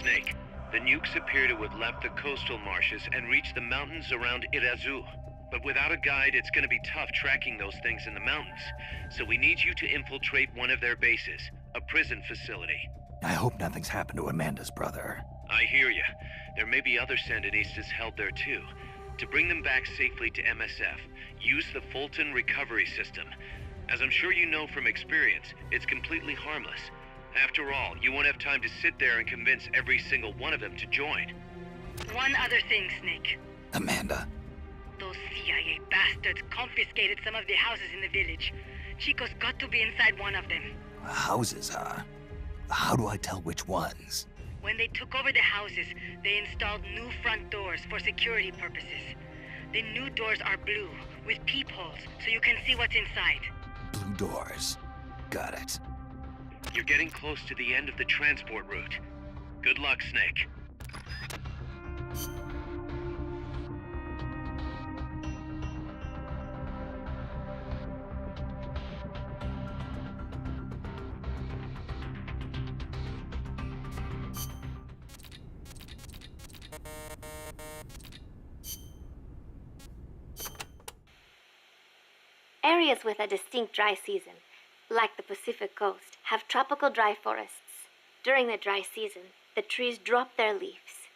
Snake, the nukes appear to have left the coastal marshes and reached the mountains around Irazú. But without a guide, it's gonna be tough tracking those things in the mountains. So we need you to infiltrate one of their bases, a prison facility. I hope nothing's happened to Amanda's brother. I hear ya. There may be other Sandinistas held there too. To bring them back safely to MSF, use the Fulton recovery system. As I'm sure you know from experience, it's completely harmless. After all, you won't have time to sit there and convince every single one of them to join. One other thing, Snake. Amanda. Those CIA bastards confiscated some of the houses in the village. Chico's got to be inside one of them. Houses, huh? How do I tell which ones? When they took over the houses, they installed new front doors for security purposes. The new doors are blue, with peepholes, so you can see what's inside. Blue doors. Got it. You're getting close to the end of the transport route. Good luck, Snake. Areas with a distinct dry season, like the Pacific coast, have tropical dry forests. During the dry season, the trees drop their leaves.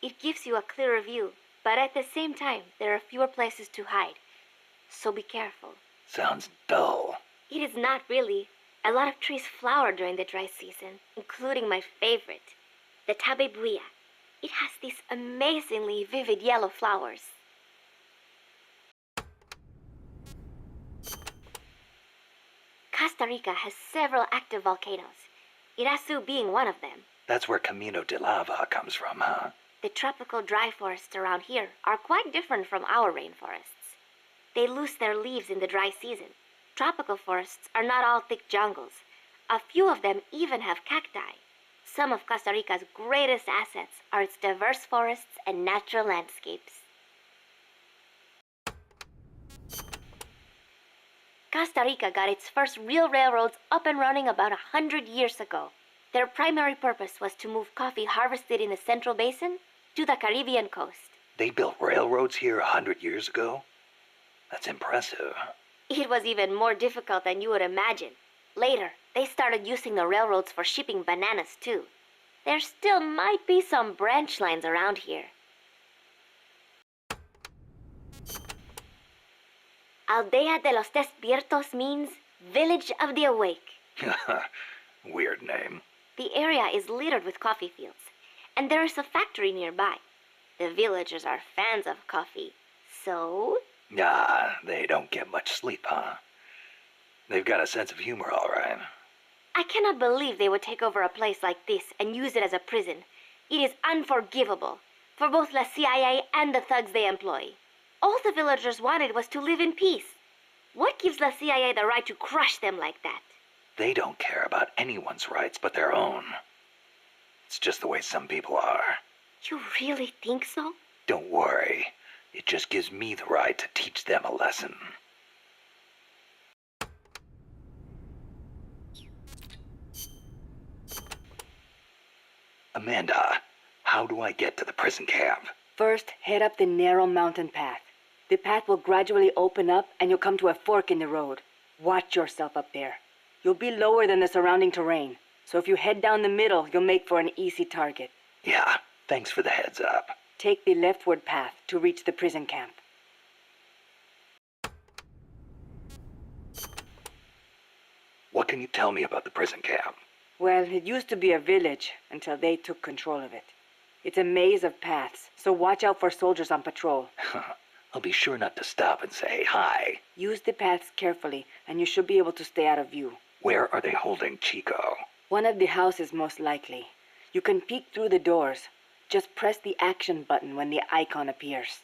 It gives you a clearer view, but at the same time, there are fewer places to hide. So be careful. Sounds dull. It is not really. A lot of trees flower during the dry season, including my favorite, the tabebuya. It has these amazingly vivid yellow flowers. Costa Rica has several active volcanoes, Irazú being one of them. That's where Camino de Lava comes from, huh? The tropical dry forests around here are quite different from our rainforests. They lose their leaves in the dry season. Tropical forests are not all thick jungles. A few of them even have cacti. Some of Costa Rica's greatest assets are its diverse forests and natural landscapes. Costa Rica got its first real railroads up and running about 100 years ago. Their primary purpose was to move coffee harvested in the Central Basin to the Caribbean coast. They built railroads here 100 years ago? That's impressive. It was even more difficult than you would imagine. Later, they started using the railroads for shipping bananas too. There still might be some branch lines around here. Aldea de los Despiertos means Village of the Awake. Weird name. The area is littered with coffee fields, and there is a factory nearby. The villagers are fans of coffee, so... They don't get much sleep, huh? They've got a sense of humor, all right. I cannot believe they would take over a place like this and use it as a prison. It is unforgivable, for both the CIA and the thugs they employ. All the villagers wanted was to live in peace. What gives the CIA the right to crush them like that? They don't care about anyone's rights but their own. It's just the way some people are. You really think so? Don't worry. It just gives me the right to teach them a lesson. Amanda, how do I get to the prison camp? First, head up the narrow mountain path. The path will gradually open up and you'll come to a fork in the road. Watch yourself up there. You'll be lower than the surrounding terrain, so if you head down the middle, you'll make for an easy target. Yeah, thanks for the heads up. Take the leftward path to reach the prison camp. What can you tell me about the prison camp? Well, it used to be a village until they took control of it. It's a maze of paths, so watch out for soldiers on patrol. I'll be sure not to stop and say hi. Use the paths carefully, and you should be able to stay out of view. Where are they holding Chico? One of the houses, most likely. You can peek through the doors. Just press the action button when the icon appears.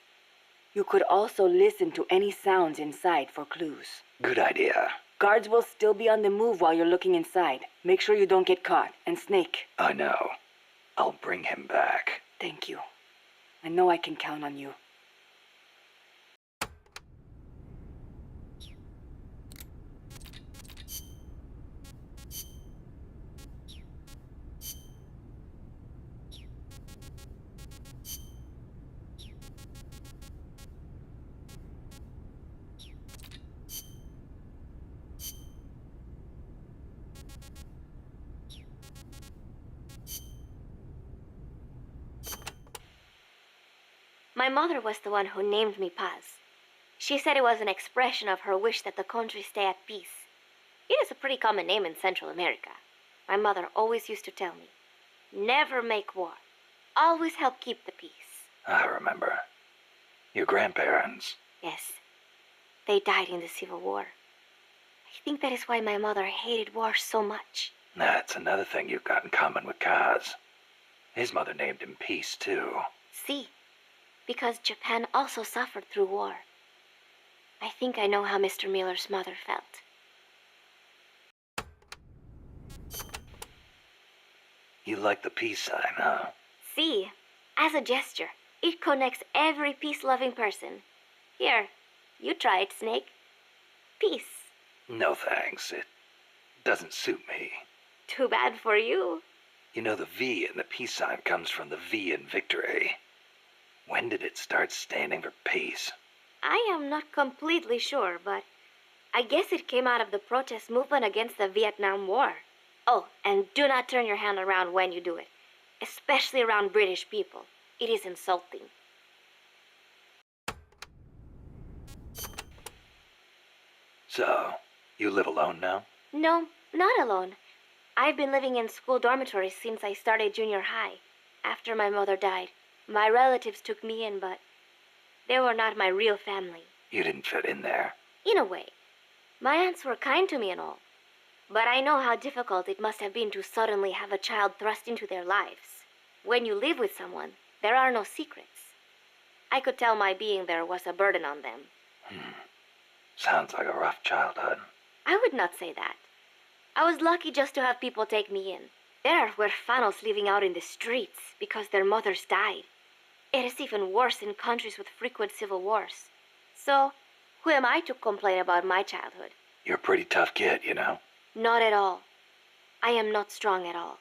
You could also listen to any sounds inside for clues. Good idea. Guards will still be on the move while you're looking inside. Make sure you don't get caught. And Snake. I know. I'll bring him back. Thank you. I know I can count on you. My mother was the one who named me Paz. She said it was an expression of her wish that the country stay at peace. It is a pretty common name in Central America. My mother always used to tell me, never make war. Always help keep the peace. I remember. Your grandparents. Yes, they died in the Civil War. I think that is why my mother hated war so much. That's another thing you've got in common with Kaz. His mother named him Peace, too. See, because Japan also suffered through war. I think I know how Mr. Miller's mother felt. You like the peace sign, huh? See, as a gesture, it connects every peace-loving person. Here, you try it, Snake. Peace. No thanks. It doesn't suit me. Too bad for you. You know, the V in the peace sign comes from the V in victory. When did it start standing for peace? I am not completely sure, but I guess it came out of the protest movement against the Vietnam War. Oh, and do not turn your hand around when you do it, especially around British people. It is insulting. So, you live alone now? No, not alone. I've been living in school dormitories since I started junior high. After my mother died, my relatives took me in, but they were not my real family. You didn't fit in there. In a way. My aunts were kind to me and all. But I know how difficult it must have been to suddenly have a child thrust into their lives. When you live with someone, there are no secrets. I could tell my being there was a burden on them. Sounds like a rough childhood. I would not say that. I was lucky just to have people take me in. There are huérfanos living out in the streets because their mothers died. It is even worse in countries with frequent civil wars. So, who am I to complain about my childhood? You're a pretty tough kid, you know? Not at all. I am not strong at all.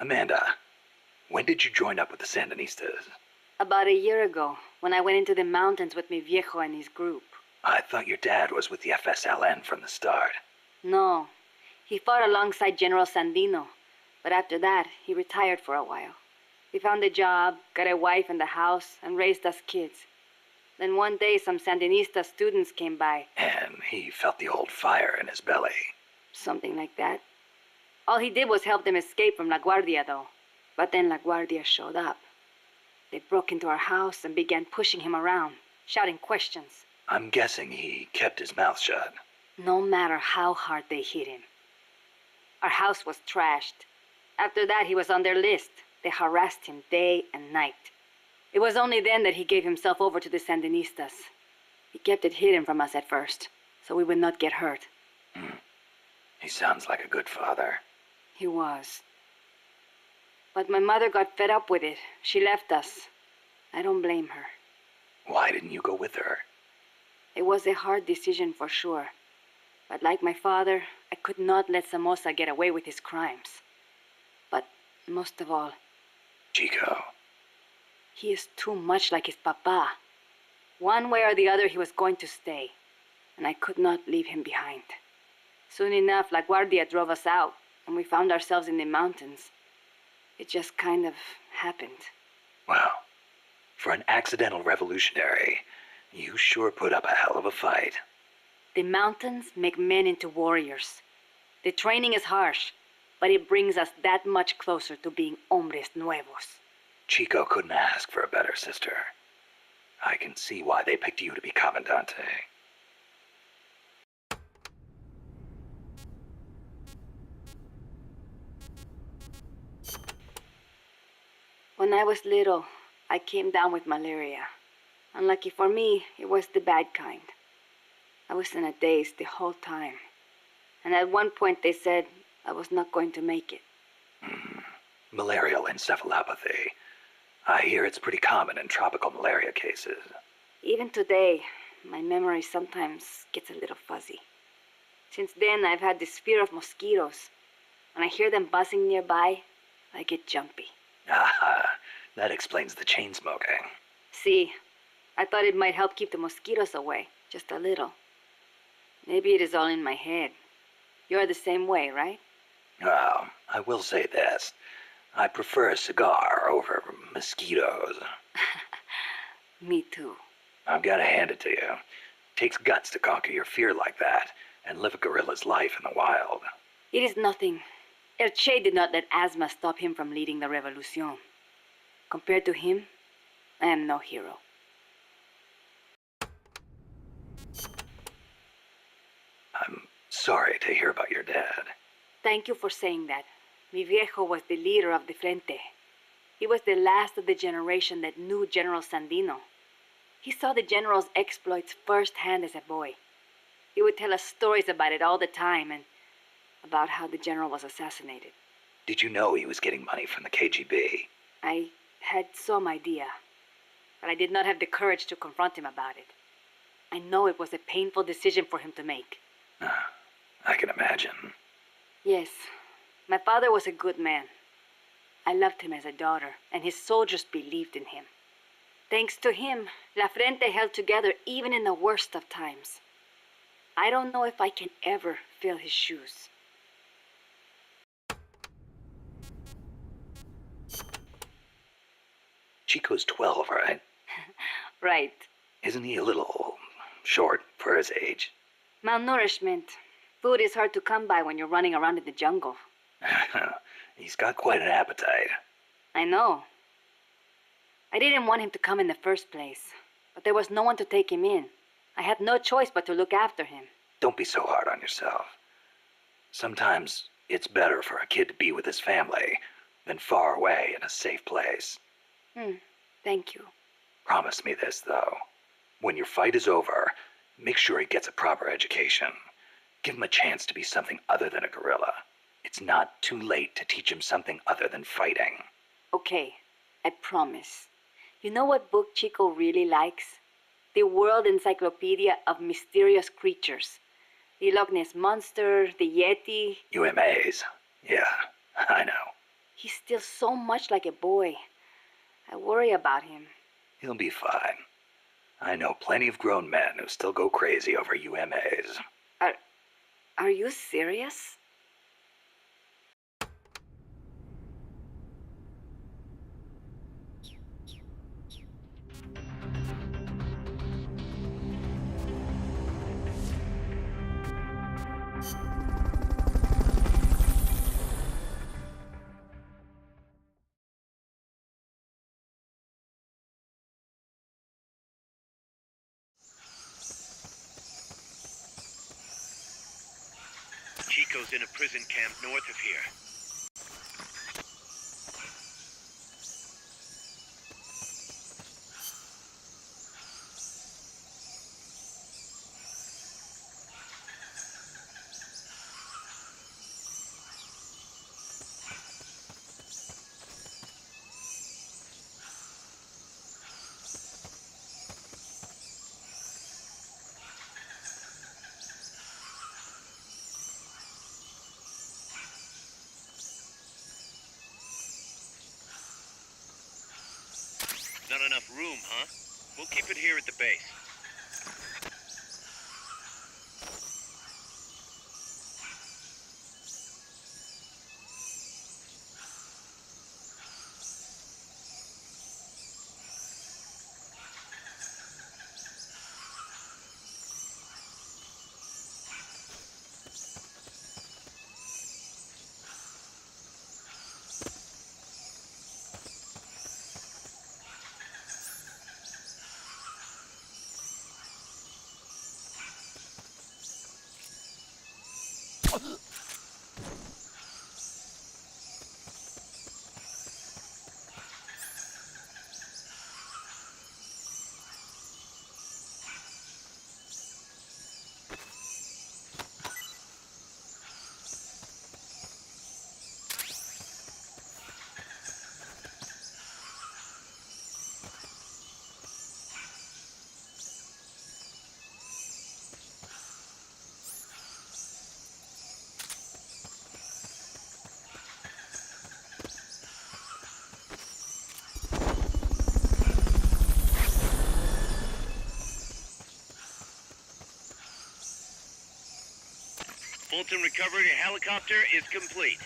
Amanda, when did you join up with the Sandinistas? About a year ago, when I went into the mountains with mi viejo and his group. I thought your dad was with the FSLN from the start. No, he fought alongside General Sandino, but after that, he retired for a while. He found a job, got a wife and a house, and raised us kids. Then one day, some Sandinista students came by. And he felt the old fire in his belly. Something like that. All he did was help them escape from La Guardia, though. But then La Guardia showed up. They broke into our house and began pushing him around, shouting questions. I'm guessing he kept his mouth shut. No matter how hard they hit him. Our house was trashed. After that, he was on their list. They harassed him day and night. It was only then that he gave himself over to the Sandinistas. He kept it hidden from us at first, so we would not get hurt. He sounds like a good father. He was. But my mother got fed up with it. She left us. I don't blame her. Why didn't you go with her? It was a hard decision for sure. But like my father, I could not let Somoza get away with his crimes. But most of all, Chico. he is too much like his papa. One way or the other, he was going to stay. And I could not leave him behind. Soon enough, La Guardia drove us out, and we found ourselves in the mountains. It just kind of happened. Well, for an accidental revolutionary, you sure put up a hell of a fight. The mountains make men into warriors. The training is harsh, but it brings us that much closer to being hombres nuevos. Chico couldn't ask for a better sister. I can see why they picked you to be Commandante. When I was little, I came down with malaria. Unlucky for me, it was the bad kind. I was in a daze the whole time. And at one point they said I was not going to make it. Malarial encephalopathy. I hear it's pretty common in tropical malaria cases. Even today, my memory sometimes gets a little fuzzy. Since then, I've had this fear of mosquitoes. When I hear them buzzing nearby, I get jumpy. Ah, That explains the chain smoking. See, I thought it might help keep the mosquitoes away, just a little. Maybe it is all in my head. You're the same way, right? Oh, I will say this. I prefer a cigar over mosquitoes. Me too. I've got to hand it to you. Takes guts to conquer your fear like that and live a gorilla's life in the wild. It is nothing. El Che did not let asthma stop him from leading the revolution. Compared to him, I am no hero. I'm sorry to hear about your dad. Thank you for saying that. Mi viejo was the leader of the Frente. He was the last of the generation that knew General Sandino. He saw the general's exploits firsthand as a boy. He would tell us stories about it all the time and about how the general was assassinated. Did you know he was getting money from the KGB? I had some idea, but I did not have the courage to confront him about it. I know it was a painful decision for him to make. I can imagine. Yes, my father was a good man. I loved him as a daughter, and his soldiers believed in him. Thanks to him, La Frente held together even in the worst of times. I don't know if I can ever fill his shoes. Chico's 12, right? Right. Isn't he a little short for his age? Malnourishment. Food is hard to come by when you're running around in the jungle. He's got quite an appetite. I know. I didn't want him to come in the first place, but there was no one to take him in. I had no choice but to look after him. Don't be so hard on yourself. Sometimes it's better for a kid to be with his family than far away in a safe place. Thank you. Promise me this, though. When your fight is over, make sure he gets a proper education. Give him a chance to be something other than a gorilla. It's not too late to teach him something other than fighting. Okay, I promise. You know what book Chico really likes? The World Encyclopedia of Mysterious Creatures. The Loch Ness Monster, the Yeti. UMAs. Yeah, I know. He's still so much like a boy. I worry about him. He'll be fine. I know plenty of grown men who still go crazy over UMAs. Are you serious? Chico's in a prison camp north of here. Not enough room, huh? We'll keep it here at the base. Fulton recovery helicopter is complete.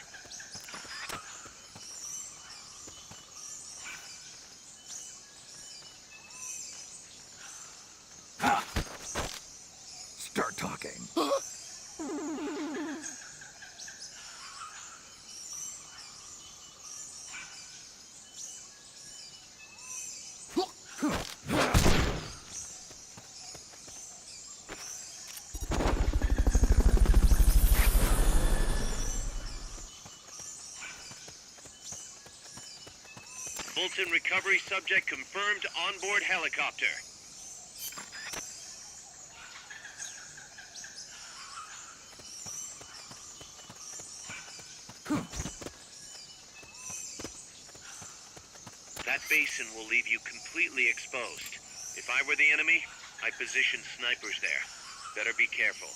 Start talking. Fulton recovery subject confirmed onboard helicopter. That basin will leave you completely exposed. If I were the enemy, I'd position snipers there. Better be careful.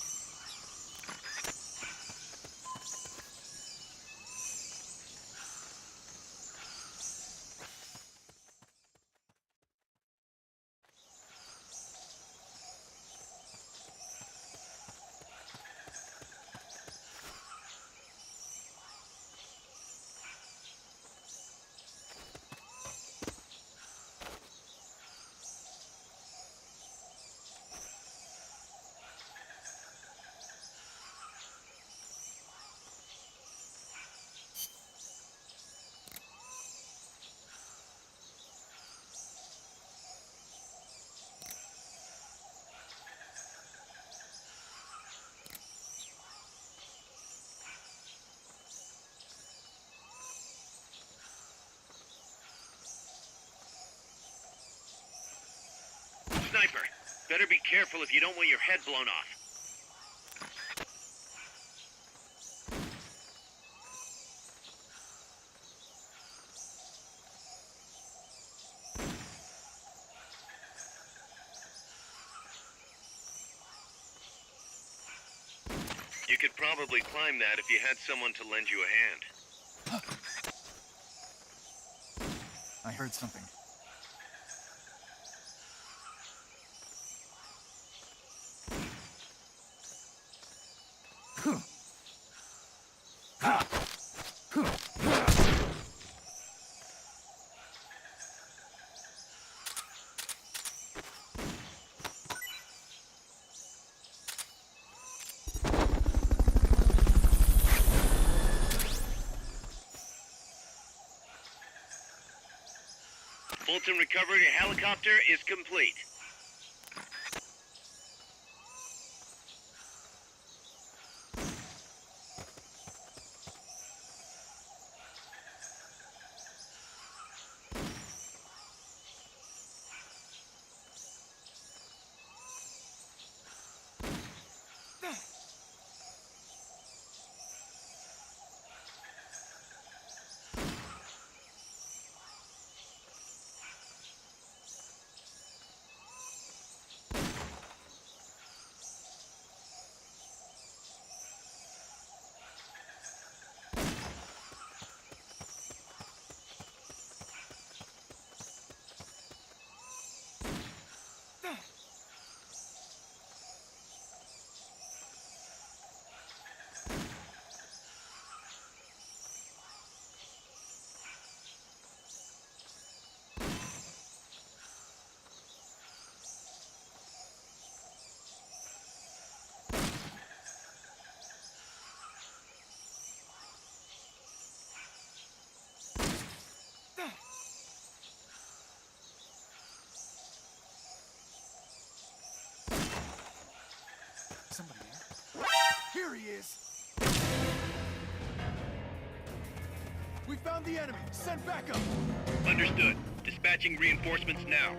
Sniper, better be careful if you don't want your head blown off. You could probably climb that if you had someone to lend you a hand. I heard something. Fulton recovery helicopter is complete. Somebody there. Here he is! We found the enemy! Send backup! Understood. Dispatching reinforcements now.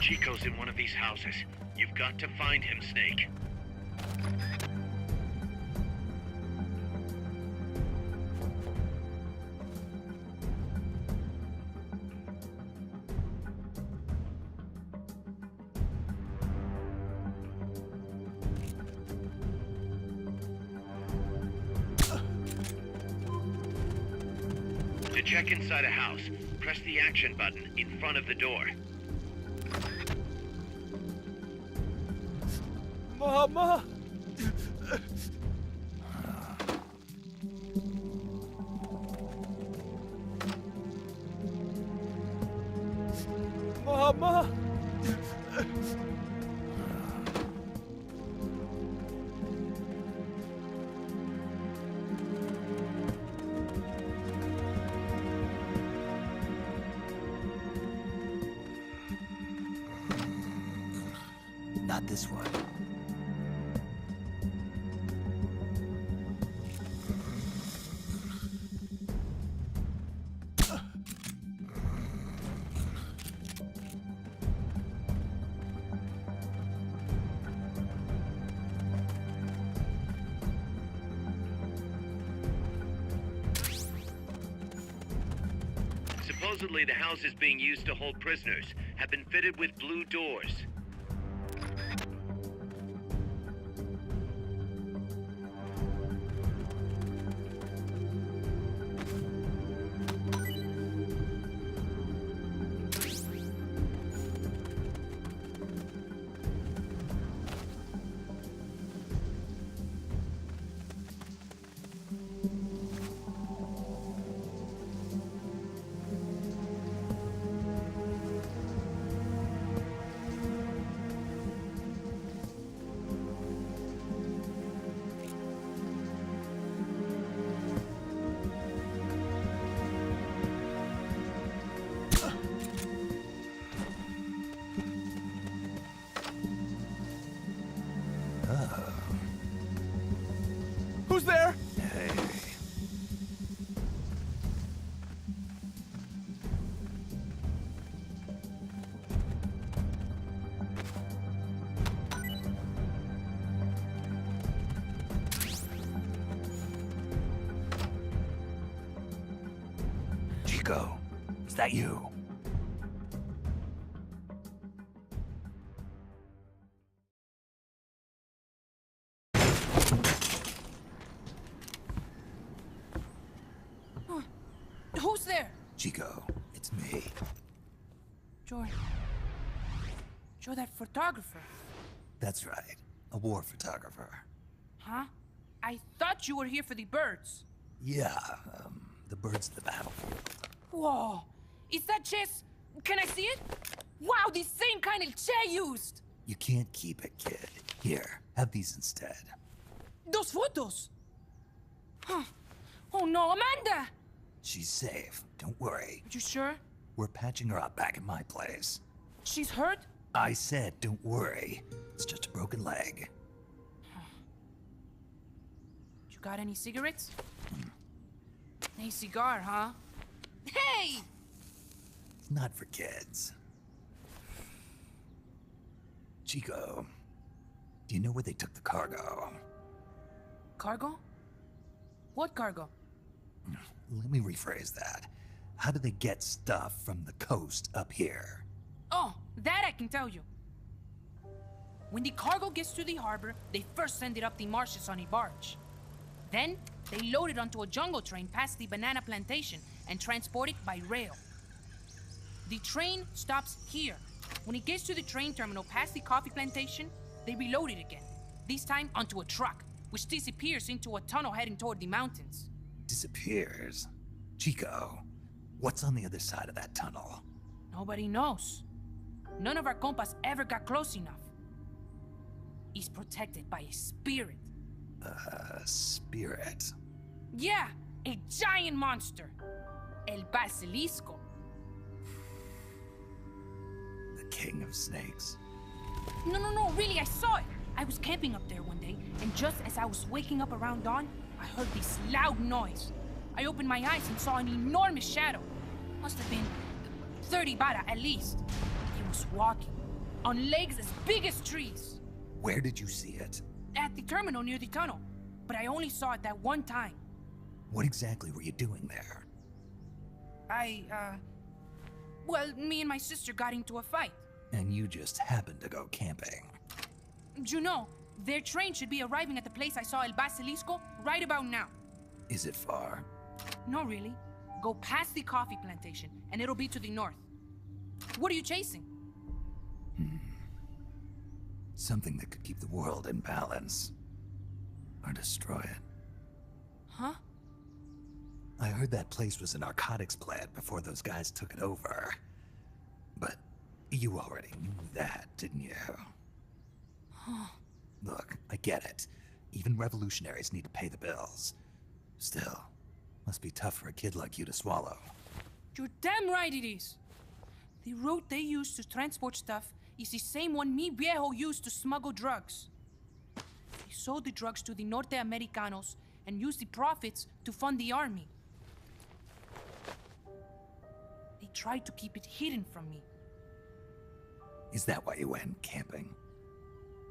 Chico's in one of these houses. You've got to find him, Snake. To check inside a house, press the action button in front of the door. Mama! Mama! Not this one. Supposedly, the houses being used to hold prisoners have been fitted with blue doors. Who's there? Hey. Chico, is that you? Who's there? Chico, it's me. You're that photographer. That's right. A war photographer. Huh? I thought you were here for the birds. Yeah, the birds of the battlefield. Whoa. Is that chess? Can I see it? Wow, the same kind of chair used. You can't keep it, kid. Here, have these instead. Those photos. Huh. Oh no, Amanda! She's safe. Don't worry. You sure? We're patching her up back at my place. She's hurt? I said, don't worry. It's just a broken leg. You got any cigarettes? A cigar, huh? Hey! It's not for kids. Chico, do you know where they took the cargo? Cargo? What cargo? Let me rephrase that. How do they get stuff from the coast up here? Oh, that I can tell you. When the cargo gets to the harbor, they first send it up the marshes on a barge. Then, they load it onto a jungle train past the banana plantation and transport it by rail. The train stops here. When it gets to the train terminal past the coffee plantation, they reload it again. This time onto a truck, which disappears into a tunnel heading toward the mountains. Disappears? Chico, what's on the other side of that tunnel? Nobody knows. None of our compas ever got close enough. He's protected by a spirit. Spirit? Yeah, a giant monster. El Basilisco. The king of snakes? No, really, I saw it. I was camping up there one day, and just as I was waking up around dawn, I heard this loud noise. I opened my eyes and saw an enormous shadow. Must have been 30 bara at least. He was walking, On legs as big as trees. Where did you see it? At the terminal near the tunnel. But I only saw it that one time. What exactly were you doing there? Well, me and my sister got into a fight. And you just happened to go camping. You know, their train should be arriving at the place I saw El Basilisco right about now. Is it far? No, really. Go past the coffee plantation, and it'll be to the north. What are you chasing? Something that could keep the world in balance. Or destroy it. Huh? I heard that place was a narcotics plant before those guys took it over. But you already knew that, didn't you? Look, I get it. Even revolutionaries need to pay the bills. Still, must be tough for a kid like you to swallow. You're damn right it is. The route they use to transport stuff is the same one mi viejo used to smuggle drugs. He sold the drugs to the Norte Americanos and used the profits to fund the army. They tried to keep it hidden from me. Is that why you went camping?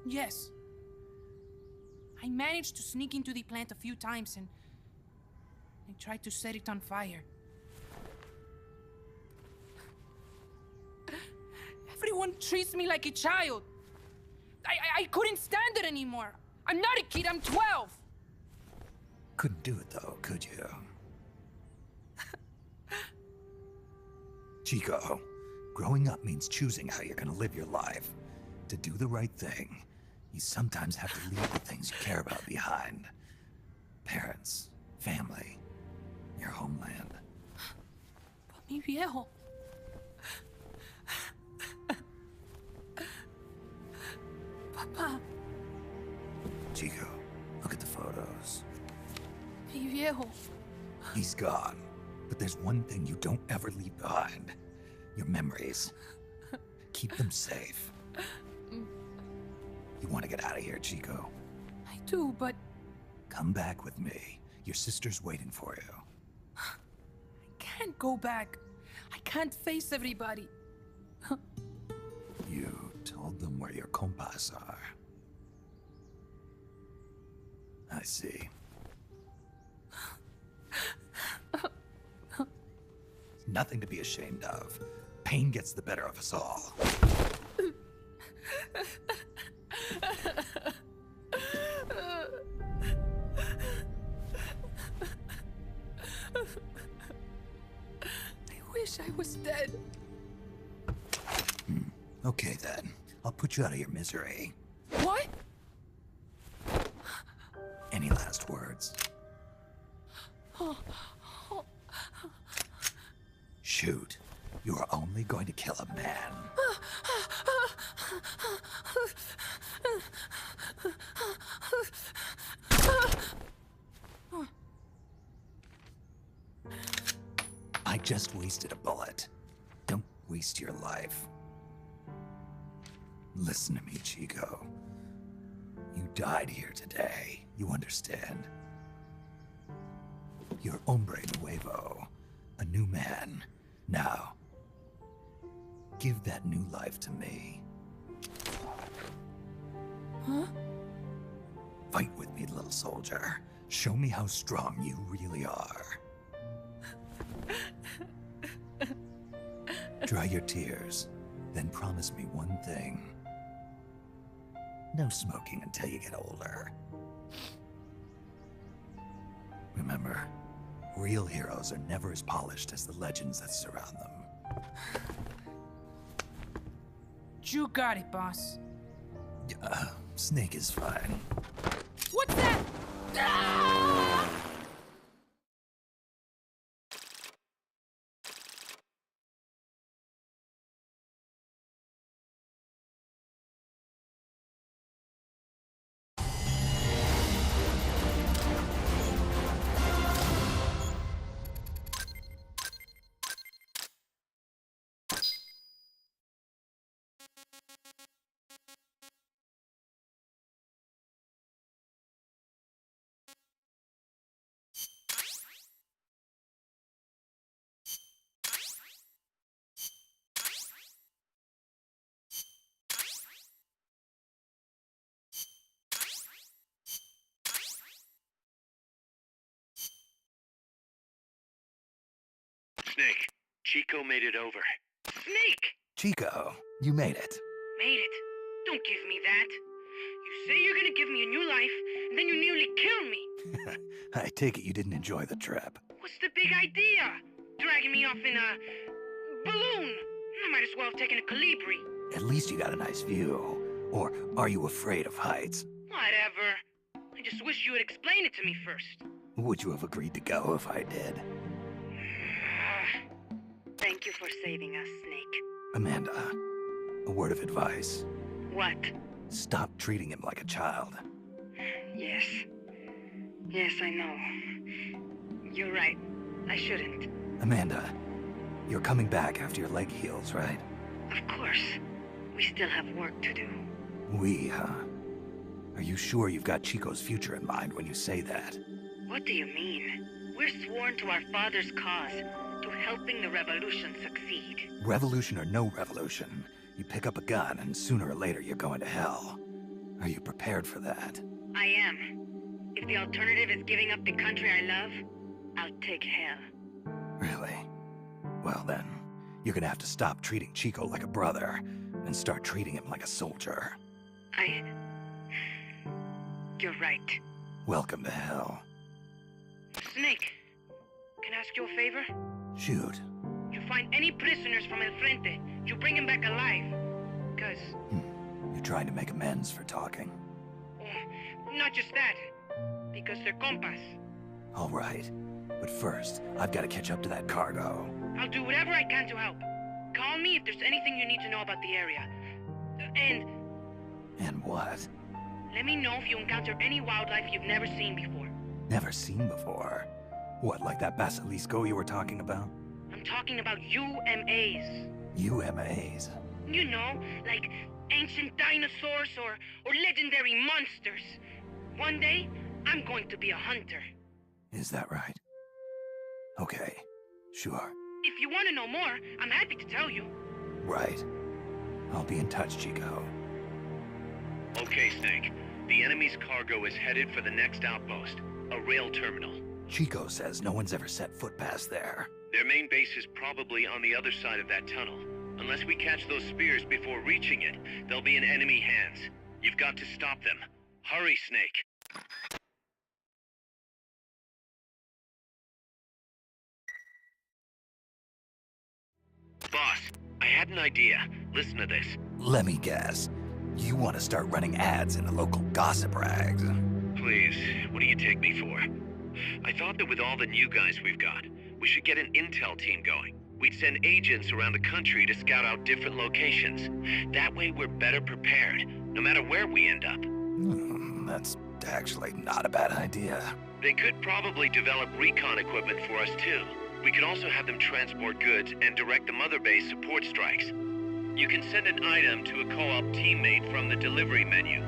Yes. I managed to sneak into the plant a few times and I tried to set it on fire. Everyone treats me like a child. I couldn't stand it anymore. I'm not a kid, I'm 12. Couldn't do it though, could you? Chico, growing up means choosing how you're gonna live your life. To do the right thing, you sometimes have to leave the things you care about behind. Parents, family, your homeland. But mi viejo. Papa. Chico, look at the photos. Mi viejo. He's gone, but there's one thing you don't ever leave behind. Your memories. Keep them safe. You want to get out of here, Chico? I do, but Come back with me. Your sister's waiting for you. I can't go back. I can't face everybody. You told them where your compas are. I see. Nothing to be ashamed of. Pain gets the better of us all. I wish I was dead. Okay then. I'll put you out of your misery. What? Any last words? Shoot. You are only going to kill a man. I just wasted a bullet. Don't waste your life. Listen to me, Chico. You died here today. You understand? You're hombre nuevo. A new man. Now, give that new life to me. Huh? Fight with me, little soldier. Show me how strong you really are. Dry your tears, then promise me one thing. No smoking until you get older. Remember, real heroes are never as polished as the legends that surround them. You got it, boss. Snake is fine. What's that? Ah! Snake, Chico made it over. Snake! Chico, you made it. Made it. Don't give me that. You say you're gonna give me a new life, and then you nearly kill me. I take it you didn't enjoy the trip. What's the big idea? Dragging me off in a balloon. I might as well have taken a Calibri. At least you got a nice view. Or are you afraid of heights? Whatever. I just wish you would explain it to me first. Would you have agreed to go if I did? Thank you for saving us, Snake. Amanda, a word of advice. What? Stop treating him like a child. Yes. Yes, I know. You're right. I shouldn't. Amanda, you're coming back after your leg heals, right? Of course. We still have work to do. We, huh? Are you sure you've got Chico's future in mind when you say that? What do you mean? We're sworn to our father's cause, to helping the revolution succeed. Revolution or no revolution, you pick up a gun and sooner or later you're going to hell. Are you prepared for that? I am. If the alternative is giving up the country I love, I'll take hell. Really? Well then, you're gonna have to stop treating Chico like a brother and start treating him like a soldier. You're right. Welcome to hell. Snake, can I ask you a favor? Shoot. You find any prisoners from El Frente, you bring them back alive. Cause... You're trying to make amends for talking. Not just that. Because they're compas. All right. But first, I've got to catch up to that cargo. I'll do whatever I can to help. Call me if there's anything you need to know about the area. And what? Let me know if you encounter any wildlife you've never seen before. Never seen before? What, like that basilisco you were talking about? I'm talking about UMAs. UMAs? You know, like ancient dinosaurs or legendary monsters. One day, I'm going to be a hunter. Is that right? Okay, sure. If you want to know more, I'm happy to tell you. Right. I'll be in touch, Chico. Okay, Snake. The enemy's cargo is headed for the next outpost, a rail terminal. Chico says no one's ever set foot past there. Their main base is probably on the other side of that tunnel. Unless we catch those spears before reaching it, they'll be in enemy hands. You've got to stop them. Hurry, Snake. Boss, I had an idea. Listen to this. Let me guess. You want to start running ads in the local gossip rags. Please, what do you take me for? I thought that with all the new guys we've got, we should get an intel team going. We'd send agents around the country to scout out different locations. That way we're better prepared, no matter where we end up. That's actually not a bad idea. They could probably develop recon equipment for us too. We could also have them transport goods and direct the mother base support strikes. You can send an item to a co-op teammate from the delivery menu.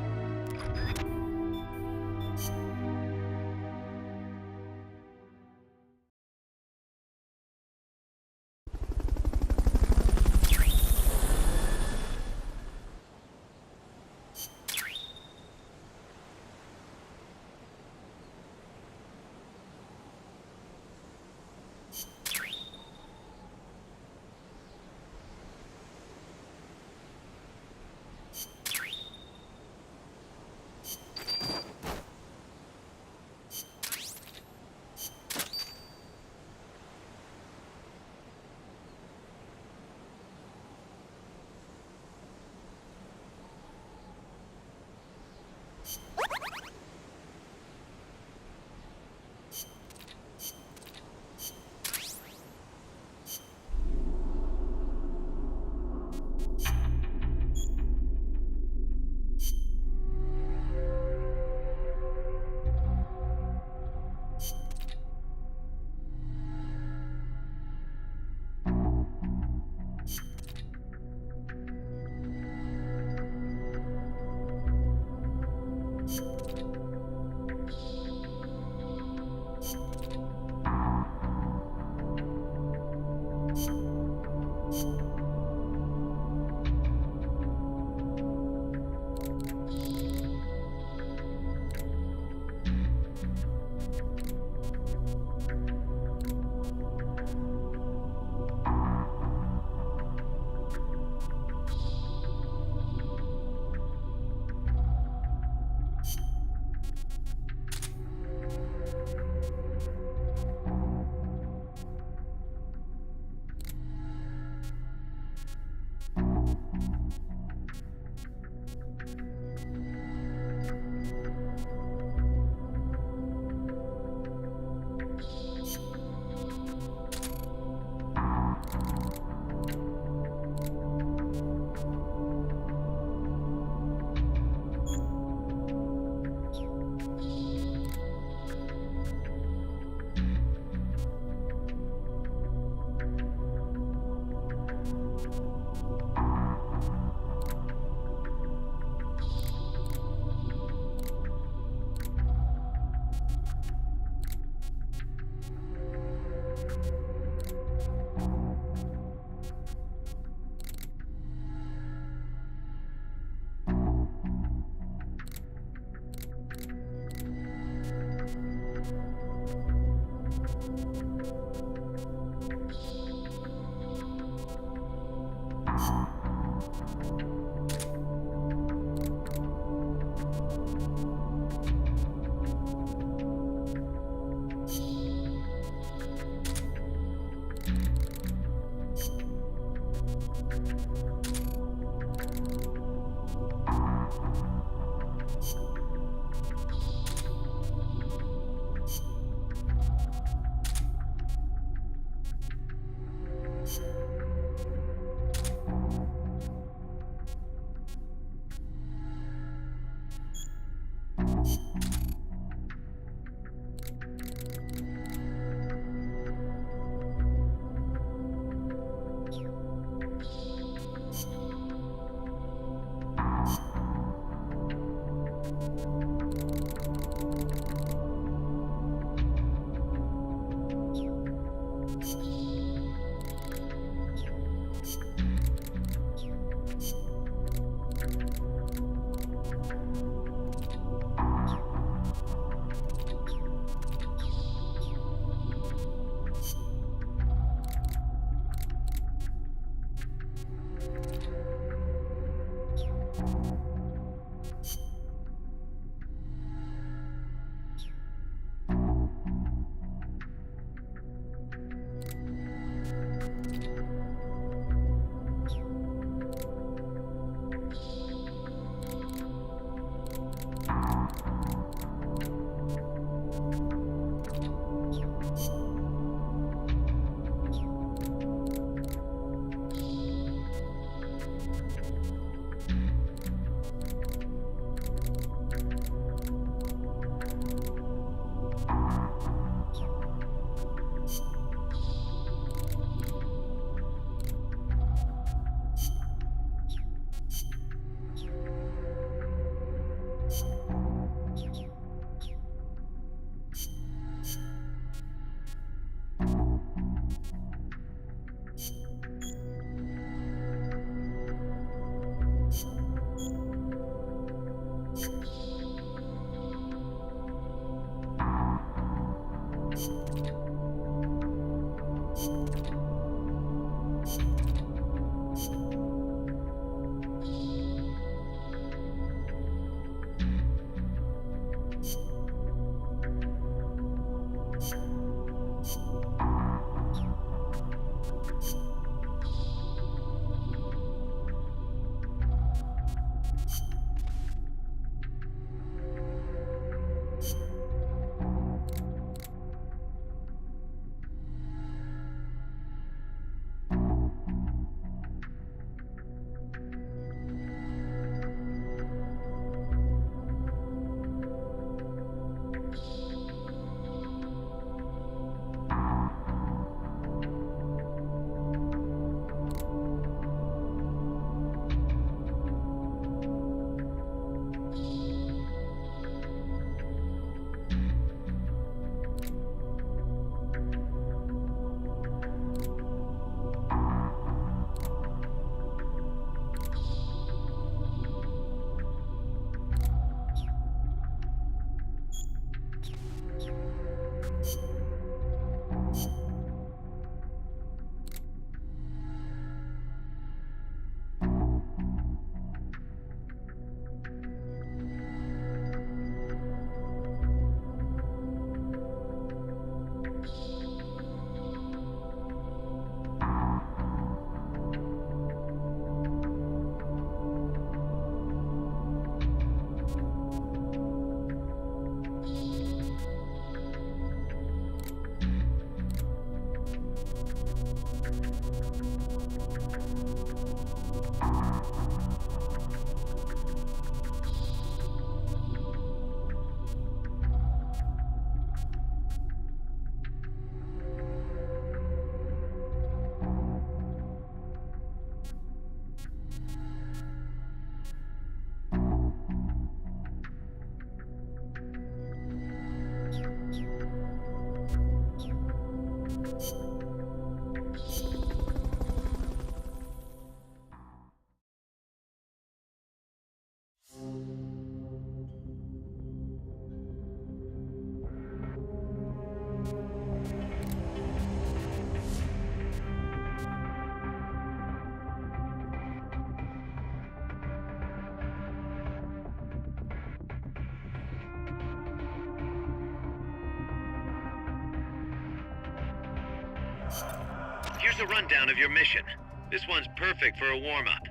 Here's a rundown of your mission. This one's perfect for a warm-up.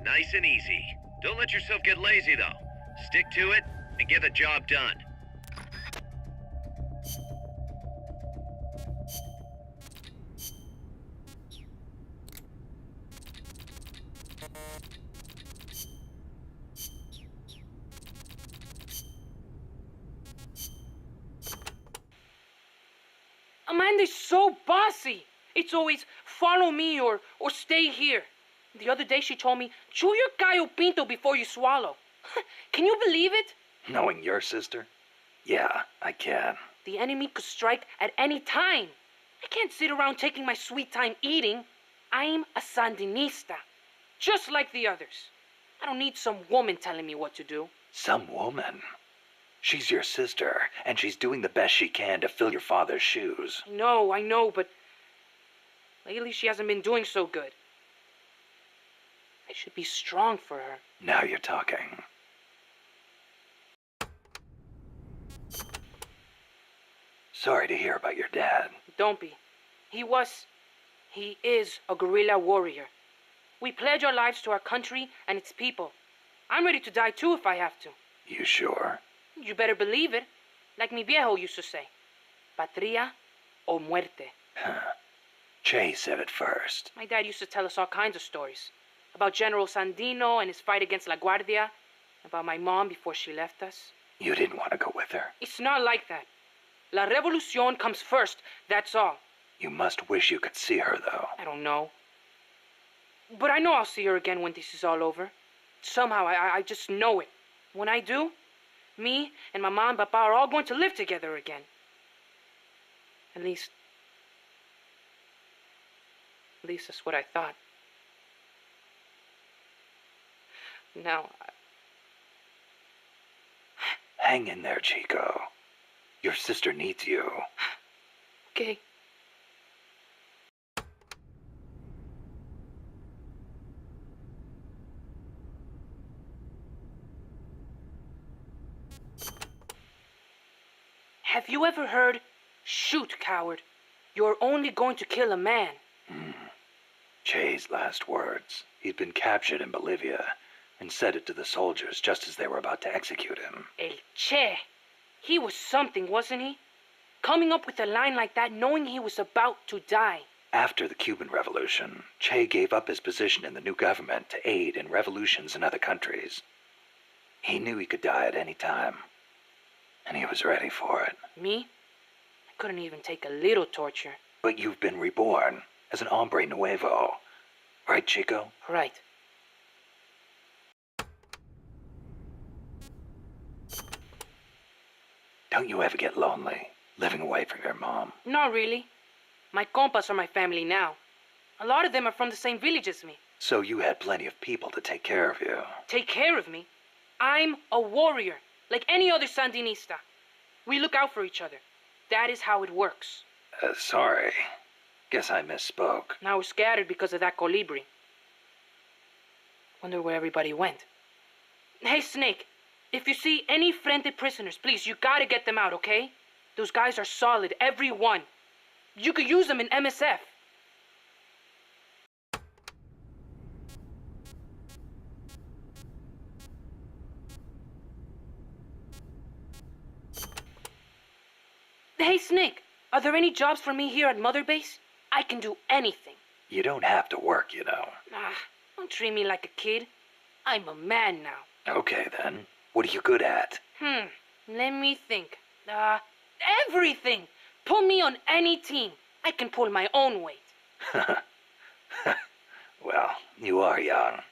Nice and easy. Don't let yourself get lazy, though. Stick to it and get the job done. Amanda's so bossy. It's always follow me or stay here. The other day she told me, chew your gallo pinto before you swallow. Can you believe it? Knowing your sister? Yeah, I can. The enemy could strike at any time. I can't sit around taking my sweet time eating. I'm a Sandinista, just like the others. I don't need some woman telling me what to do. Some woman? She's your sister, and she's doing the best she can to fill your father's shoes. I know, but lately she hasn't been doing so good. I should be strong for her. Now you're talking. Sorry to hear about your dad. Don't be. He is a guerrilla warrior. We pledge our lives to our country and its people. I'm ready to die too if I have to. You sure? You better believe it. Like mi viejo used to say. Patria o muerte. Che said it first. My dad used to tell us all kinds of stories. About General Sandino and his fight against La Guardia. About my mom before she left us. You didn't want to go with her? It's not like that. La Revolucion comes first, that's all. You must wish you could see her, though. I don't know. But I know I'll see her again when this is all over. Somehow, I just know it. When I do, me and my mom and papa are all going to live together again. At least that's what I thought. Now, Hang in there, Chico. Your sister needs you. Okay. Have you ever heard, shoot, coward? You're only going to kill a man. Che's last words. He'd been captured in Bolivia and said it to the soldiers just as they were about to execute him. El Che. He was something, wasn't he? Coming up with a line like that knowing he was about to die. After the Cuban Revolution, Che gave up his position in the new government to aid in revolutions in other countries. He knew he could die at any time, and he was ready for it. Me? I couldn't even take a little torture. But you've been reborn as an hombre nuevo. Right, Chico? Right. Don't you ever get lonely, living away from your mom? Not really. My compas are my family now. A lot of them are from the same village as me. So you had plenty of people to take care of you. Take care of me? I'm a warrior, like any other Sandinista. We look out for each other. That is how it works. Sorry. Guess I misspoke. Now we're scattered because of that colibri. Wonder where everybody went. Hey, Snake. If you see any Frente prisoners, please, you gotta get them out, okay? Those guys are solid, every one. You could use them in MSF. Hey, Snake, are there any jobs for me here at Mother Base? I can do anything. You don't have to work, you know. Don't treat me like a kid. I'm a man now. Okay, then. What are you good at? Let me think. Everything! Put me on any team. I can pull my own weight. Well, you are young.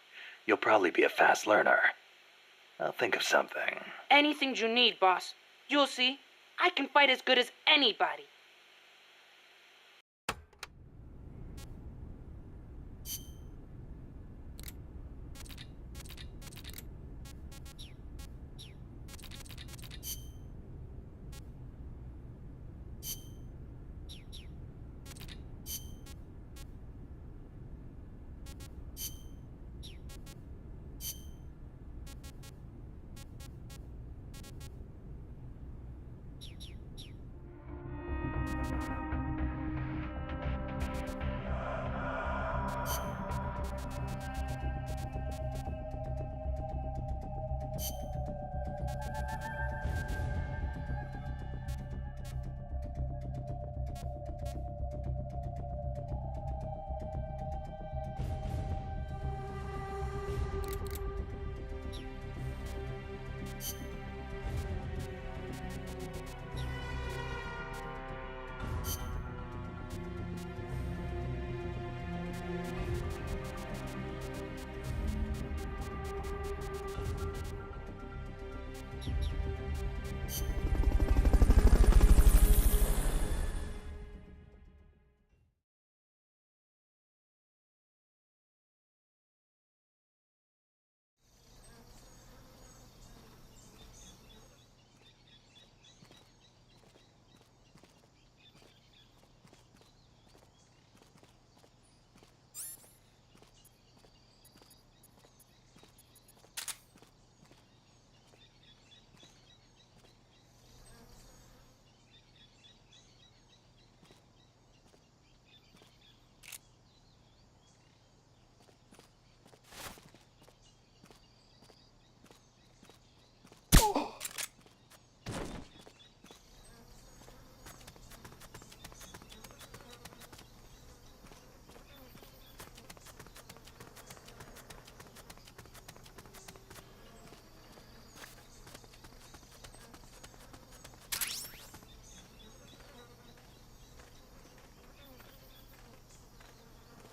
You'll probably be a fast learner. I'll think of something. Anything you need, boss. You'll see. I can fight as good as anybody.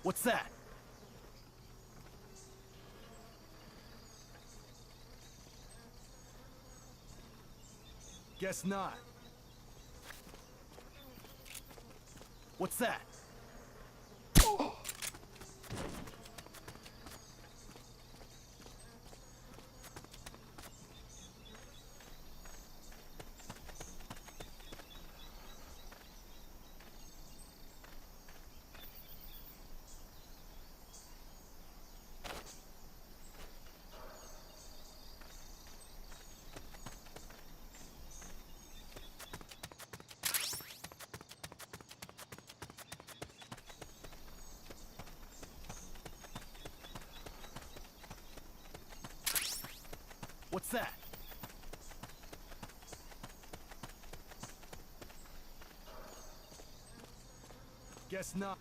What's that? Guess not. What's that? What's that? Guess not.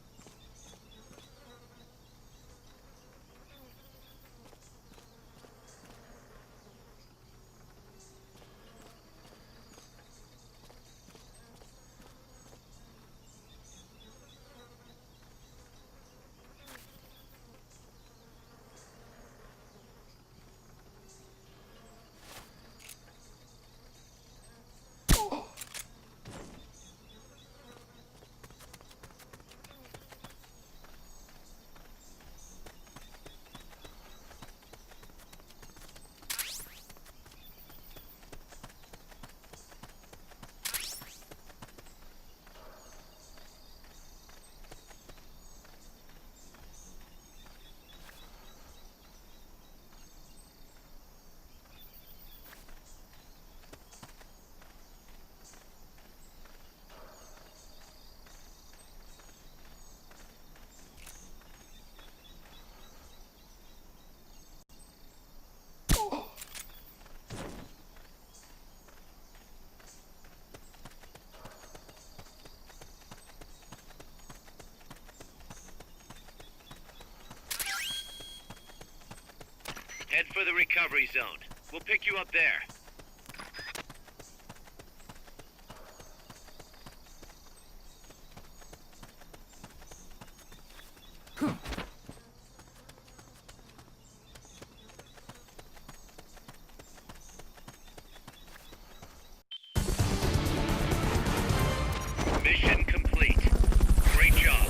Head for the recovery zone. We'll pick you up there. Mission complete. Great job.